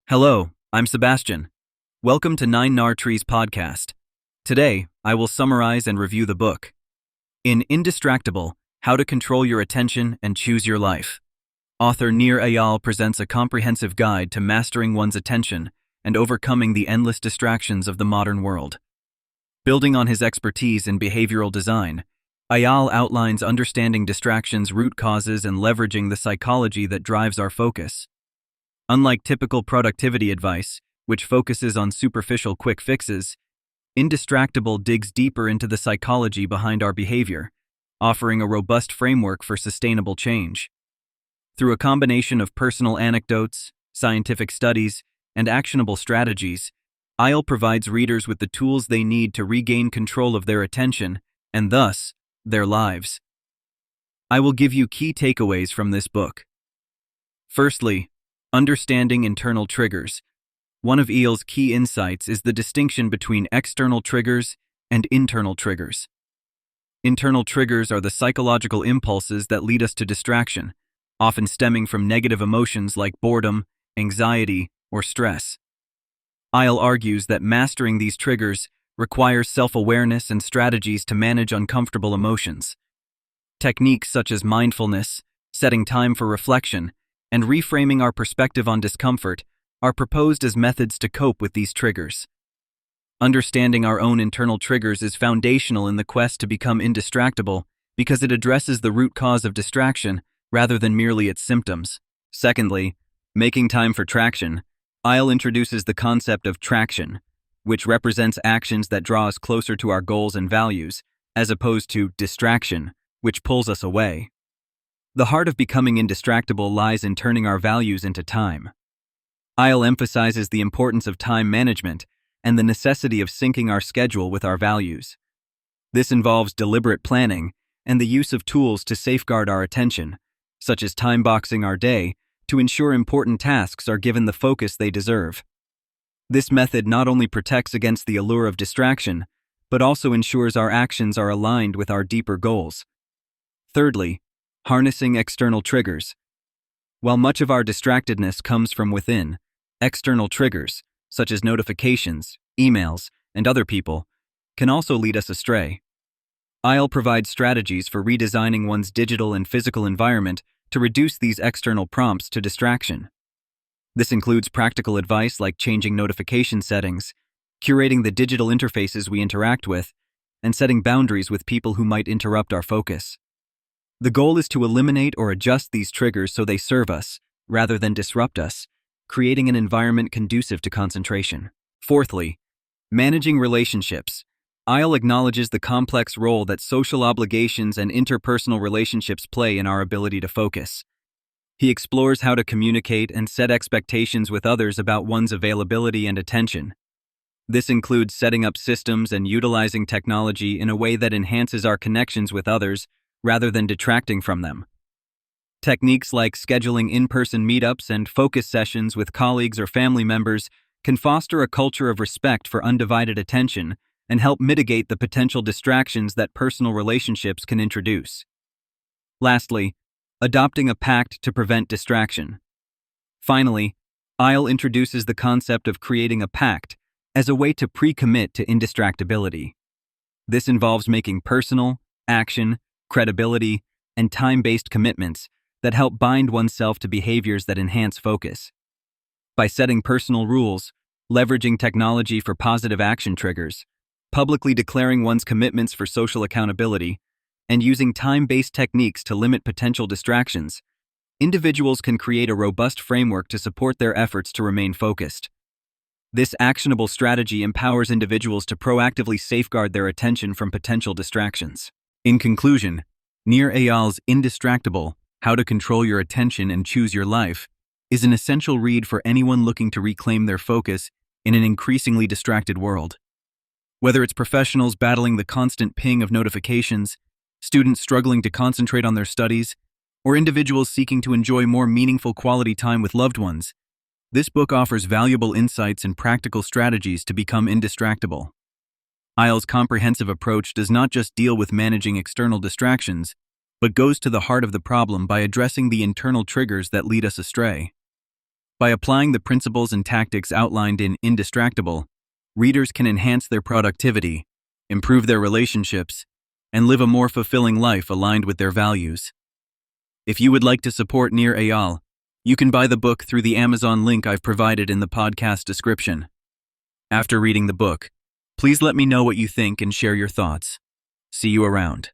Hello, I'm Sebastian. Welcome to Nine Nar Trees podcast. Today, I will summarize and review the book. In Indistractable, How to Control Your Attention and Choose Your Life. Author Nir Eyal presents a comprehensive guide to mastering one's attention and overcoming the endless distractions of the modern world. Building on his expertise in behavioral design, Eyal outlines understanding distractions' root causes and leveraging the psychology that drives our focus. Unlike typical productivity advice, which focuses on superficial quick fixes, Indistractable digs deeper into the psychology behind our behavior, offering a robust framework for sustainable change. Through a combination of personal anecdotes, scientific studies, and actionable strategies, Eyal provides readers with the tools they need to regain control of their attention and thus, their lives. I will give you key takeaways from this book. Firstly, understanding internal triggers. One of Eyal's key insights is the distinction between external triggers and internal triggers. Internal triggers are the psychological impulses that lead us to distraction, often stemming from negative emotions like boredom, anxiety, or stress. Eyal argues that mastering these triggers requires self-awareness and strategies to manage uncomfortable emotions. Techniques such as mindfulness, setting time for reflection, and reframing our perspective on discomfort are proposed as methods to cope with these triggers. Understanding our own internal triggers is foundational in the quest to become indistractable because it addresses the root cause of distraction rather than merely its symptoms. Secondly, making time for traction. Eyal introduces the concept of traction, which represents actions that draw us closer to our goals and values, as opposed to distraction, which pulls us away. The heart of becoming indistractable lies in turning our values into time. Eyal emphasizes the importance of time management and the necessity of syncing our schedule with our values. This involves deliberate planning and the use of tools to safeguard our attention, such as time boxing our day, to ensure important tasks are given the focus they deserve. This method not only protects against the allure of distraction, but also ensures our actions are aligned with our deeper goals. Thirdly, harnessing external triggers. While much of our distractedness comes from within, external triggers, such as notifications, emails, and other people, can also lead us astray. Eyal provides strategies for redesigning one's digital and physical environment to reduce these external prompts to distraction. This includes practical advice like changing notification settings, curating the digital interfaces we interact with, and setting boundaries with people who might interrupt our focus. The goal is to eliminate or adjust these triggers so they serve us, rather than disrupt us, creating an environment conducive to concentration. Fourthly, managing relationships. Eyal acknowledges the complex role that social obligations and interpersonal relationships play in our ability to focus. He explores how to communicate and set expectations with others about one's availability and attention. This includes setting up systems and utilizing technology in a way that enhances our connections with others rather than detracting from them. Techniques like scheduling in-person meetups and focus sessions with colleagues or family members can foster a culture of respect for undivided attention and help mitigate the potential distractions that personal relationships can introduce. Lastly, adopting a pact to prevent distraction. Finally, Eyal introduces the concept of creating a pact as a way to pre-commit to indistractability. This involves making personal, action, credibility, and time-based commitments that help bind oneself to behaviors that enhance focus. By setting personal rules, leveraging technology for positive action triggers, publicly declaring one's commitments for social accountability, and using time-based techniques to limit potential distractions, individuals can create a robust framework to support their efforts to remain focused. This actionable strategy empowers individuals to proactively safeguard their attention from potential distractions. In conclusion, Nir Eyal's Indistractable, How to Control Your Attention and Choose Your Life is an essential read for anyone looking to reclaim their focus in an increasingly distracted world. Whether it's professionals battling the constant ping of notifications, students struggling to concentrate on their studies, or individuals seeking to enjoy more meaningful quality time with loved ones, this book offers valuable insights and practical strategies to become indistractable. Eyal's comprehensive approach does not just deal with managing external distractions, but goes to the heart of the problem by addressing the internal triggers that lead us astray. By applying the principles and tactics outlined in Indistractable, readers can enhance their productivity, improve their relationships, and live a more fulfilling life aligned with their values. If you would like to support Nir Eyal, you can buy the book through the Amazon link I've provided in the podcast description. After reading the book, please let me know what you think and share your thoughts. See you around.